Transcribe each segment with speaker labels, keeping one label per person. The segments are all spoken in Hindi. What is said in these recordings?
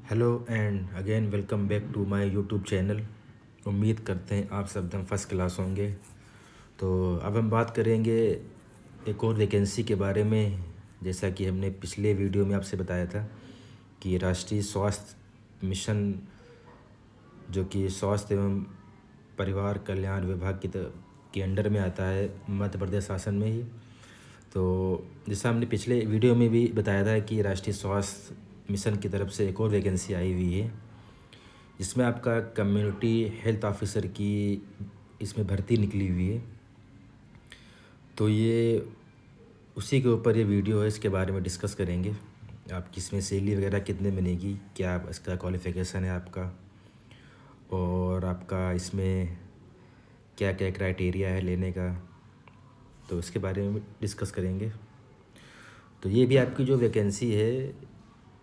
Speaker 1: Hello and again welcome back to my YouTube channel. उम्मीद करते हैं आप सब एकदम फर्स्ट क्लास होंगे। तो अब हम बात करेंगे एक और वैकेंसी के बारे में। जैसा कि हमने पिछले वीडियो में आपसे बताया था कि राष्ट्रीय स्वास्थ्य मिशन, जो कि स्वास्थ्य एवं परिवार कल्याण विभाग के अंडर में आता है, मध्य प्रदेश शासन में ही। तो जैसा हमने पिछले वीडियो में भी बताया था कि राष्ट्रीय स्वास्थ्य मिशन की तरफ से एक और वैकेंसी आई हुई है, जिसमें आपका कम्युनिटी हेल्थ ऑफिसर की इसमें भर्ती निकली हुई है। तो ये उसी के ऊपर ये वीडियो है, इसके बारे में डिस्कस करेंगे। आपकी इसमें सैलरी वगैरह कितने बनेगी, क्या इसका क्वालिफ़िकेशन है आपका, और आपका इसमें क्या क्या क्राइटेरिया है लेने का, तो इसके बारे में डिस्कस करेंगे। तो ये भी आपकी जो वैकेंसी है,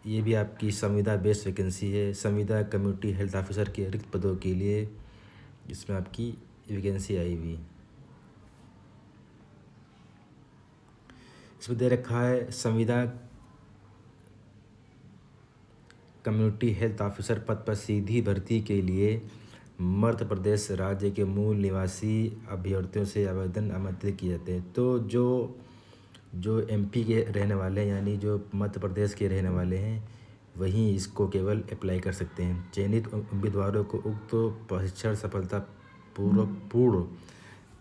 Speaker 1: ये भी आपकी संविदा बेस्ड वैकेंसी है। संविदा कम्युनिटी हेल्थ ऑफिसर के रिक्त पदों के लिए इसमें आपकी वैकेंसी आई हुई। इसमें दे रखा है संविदा कम्युनिटी हेल्थ ऑफिसर पद पर सीधी भर्ती के लिए मध्य प्रदेश राज्य के मूल निवासी अभ्यर्थियों से आवेदन आमंत्रित किए जाते हैं। तो जो जो एमपी के रहने वाले हैं, यानी जो मध्य प्रदेश के रहने वाले हैं, वहीं इसको केवल अप्लाई कर सकते हैं। चयनित उम्मीदवारों को उक्त प्रशिक्षण पूर्ण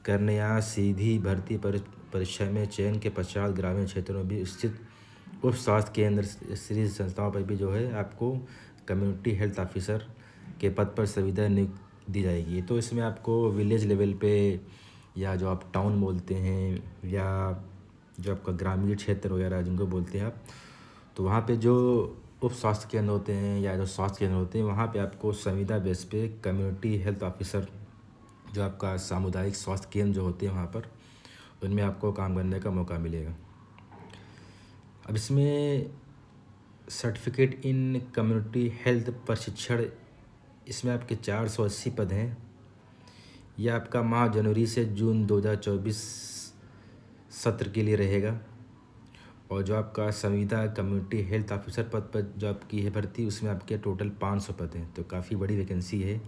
Speaker 1: करने या सीधी भर्ती परीक्षा में चयन के पश्चात ग्रामीण क्षेत्रों में भी स्थित उप स्वास्थ्य केंद्र श्री संस्थाओं पर भी जो है आपको कम्युनिटी हेल्थ ऑफिसर के पद पर सुविधा दी जाएगी। तो इसमें आपको विलेज लेवल पे, या जो आप टाउन बोलते हैं, या जो आपका ग्रामीण क्षेत्र वगैरह जिनको बोलते हैं आप, तो वहाँ पे जो उप स्वास्थ्य केंद्र होते हैं या जो स्वास्थ्य केंद्र होते हैं, वहाँ पे आपको संविदा बेस पे कम्युनिटी हेल्थ ऑफिसर, जो आपका सामुदायिक स्वास्थ्य केंद्र जो होते हैं वहाँ पर, उनमें आपको काम करने का मौका मिलेगा। अब इसमें सर्टिफिकेट इन कम्युनिटी हेल्थ प्रशिक्षण, इसमें आपके 480 पद हैं। यह आपका माह जनवरी से जून 2024 सत्र के लिए रहेगा। और जो आपका संविदा कम्युनिटी हेल्थ ऑफिसर पद पर जो आपकी है भर्ती, उसमें आपके टोटल 500 पद हैं। तो काफ़ी बड़ी वैकेंसी है।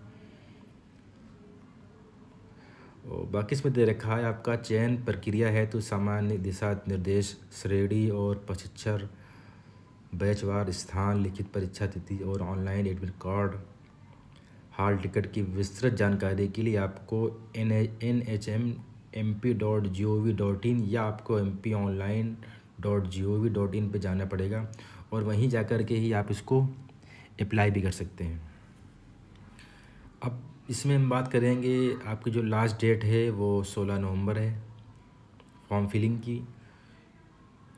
Speaker 1: और बाकी इसमें दे रखा है आपका चयन प्रक्रिया है तो सामान्य दिशा निर्देश, श्रेणी और प्रशिक्षण, बैचवार स्थान, लिखित परीक्षा तिथि और online admit card, hall ticket की विस्तृत जानकारी के लिए आपको NHMMP.gov.in या आपको mponline.gov.in पे जाना पड़ेगा, और वहीं जाकर के ही आप इसको अप्लाई भी कर सकते हैं। अब इसमें हम बात करेंगे, आपकी जो लास्ट डेट है वो 16 नवंबर है फॉर्म फिलिंग की।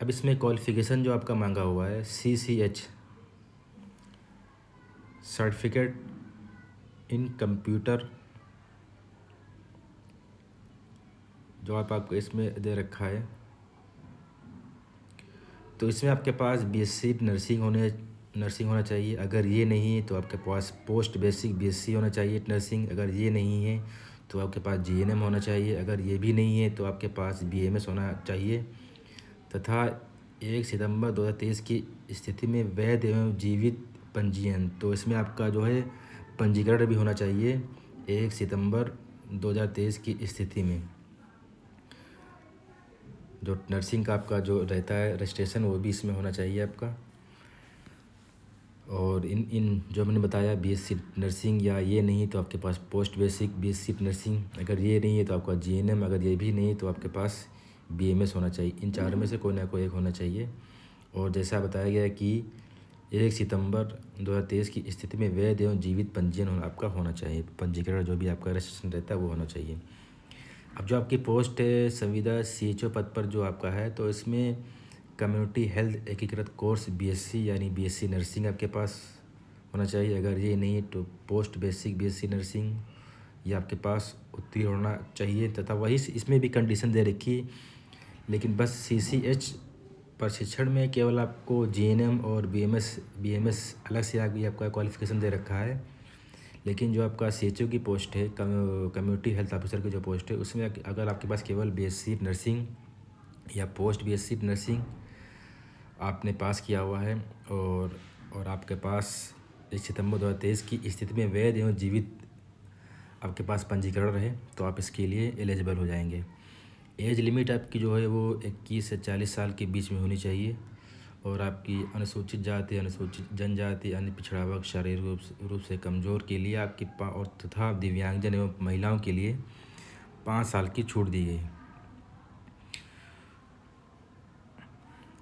Speaker 1: अब इसमें क्वालिफ़िकेशन जो आपका मांगा हुआ है CCH सर्टिफिकेट इन कंप्यूटर, जो आपको इसमें दे रखा है। तो इसमें आपके पास BSc नर्सिंग होना चाहिए। अगर ये नहीं है तो आपके पास पोस्ट बेसिक BSc होना चाहिए नर्सिंग। अगर ये नहीं है तो आपके पास GNM होना चाहिए। अगर ये भी नहीं है तो आपके पास BMS होना चाहिए। तथा 1 सितंबर 2023 की स्थिति में वैध एवं जीवित पंजीयन, तो इसमें आपका जो है पंजीकरण भी होना चाहिए 1 सितंबर 2023 की स्थिति में। जो नर्सिंग का आपका जो रहता है रजिस्ट्रेशन, वो भी इसमें होना चाहिए आपका। और इन जो मैंने बताया BSc नर्सिंग, या ये नहीं तो आपके पास पोस्ट बेसिक BSc नर्सिंग। अगर ये नहीं है तो आपका GNM। अगर ये भी नहीं तो आपके पास BMS होना चाहिए। इन चारों में से कोई ना कोई एक होना चाहिए। और जैसा बताया गया कि 1 सितंबर 2023 की स्थिति में वैध एवं जीवित पंजीयन आपका होना चाहिए। पंजीकरण जो भी आपका रजिस्ट्रेशन रहता है वो होना चाहिए। अब जो आपकी पोस्ट है संविदा CHO पद पर जो आपका है, तो इसमें कम्युनिटी हेल्थ एकीकृत कोर्स BSc यानी BSc नर्सिंग आपके पास होना चाहिए। अगर ये नहीं तो पोस्ट बेसिक BSc नर्सिंग ये आपके पास उत्तीर्ण होना चाहिए। तथा वही इसमें भी कंडीशन दे रखी, लेकिन बस CCH प्रशिक्षण में केवल आपको GNM और BMS अलग से आगे आपका क्वालिफ़िकेशन दे रखा है। लेकिन जो आपका CHO की पोस्ट है, कम्युनिटी हेल्थ ऑफिसर की जो पोस्ट है, उसमें अगर आपके पास केवल BSc नर्सिंग या पोस्ट BSc नर्सिंग आपने पास किया हुआ है, और आपके पास 1 सितंबर 2023 की स्थिति में वैध एवं जीवित आपके पास पंजीकरण रहे तो आप इसके लिए एलिजिबल हो जाएंगे। एज लिमिट आपकी जो है वो 21 से 40 साल के बीच में होनी चाहिए और आपकी अनुसूचित जाति, अनुसूचित जनजाति, अन्य पिछड़ा वर्ग, शारीरिक रूप से कमज़ोर के लिए आपकी और तथा दिव्यांगजन एवं महिलाओं के लिए 5 साल की छूट दी गई।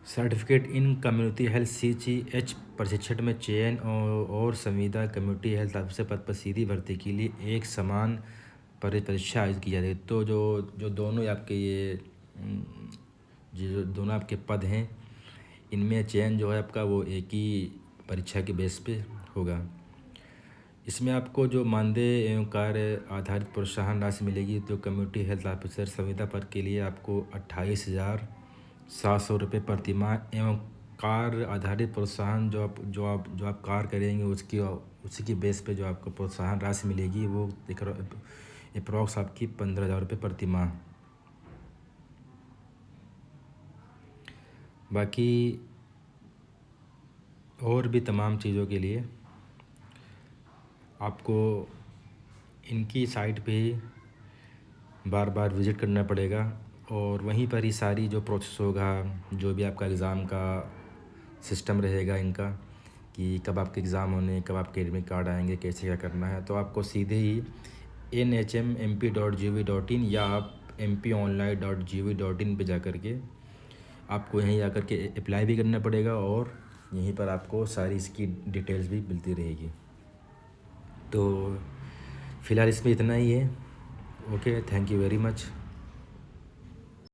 Speaker 1: Certificate in community health CGH प्रशिक्षण में चयन और संविदा कम्युनिटी हेल्थ ऑफिसर पद पर सीधी भर्ती के लिए एक समान परीक्षा आयोजित की जाती है। तो जो दोनों आपके ये जो दोनों आपके पद हैं, इनमें चयन जो है आपका वो एक ही परीक्षा के बेस पे होगा। इसमें आपको जो मानदेय एवं कार्य आधारित प्रोत्साहन राशि मिलेगी। तो कम्युनिटी हेल्थ ऑफिसर संविदा पद के लिए आपको 28,700 रुपये प्रतिमाह एवं कार्य आधारित प्रोत्साहन जो आप कार्य करेंगे उसी के बेस पे जो आपको प्रोत्साहन राशि मिलेगी वो अप्रॉक्स आपकी 15,000 रुपये प्रतिमाह। बाकी और भी तमाम चीज़ों के लिए आपको इनकी साइट पे ही बार बार विज़िट करना पड़ेगा और वहीं पर ही सारी जो प्रोसेस होगा, जो भी आपका एग्ज़ाम का सिस्टम रहेगा इनका कि कब आपके एग्ज़ाम होने, कब आपके एडमिट कार्ड आएंगे, कैसे क्या करना है, तो आपको सीधे ही nhmmp.gov.in या आप mponline.gov.in पे जा कर के आपको यहीं आकर के अप्लाई भी करना पड़ेगा और यहीं पर आपको सारी इसकी डिटेल्स भी मिलती रहेगी। तो फ़िलहाल इसमें इतना ही है। Okay, thank you very much.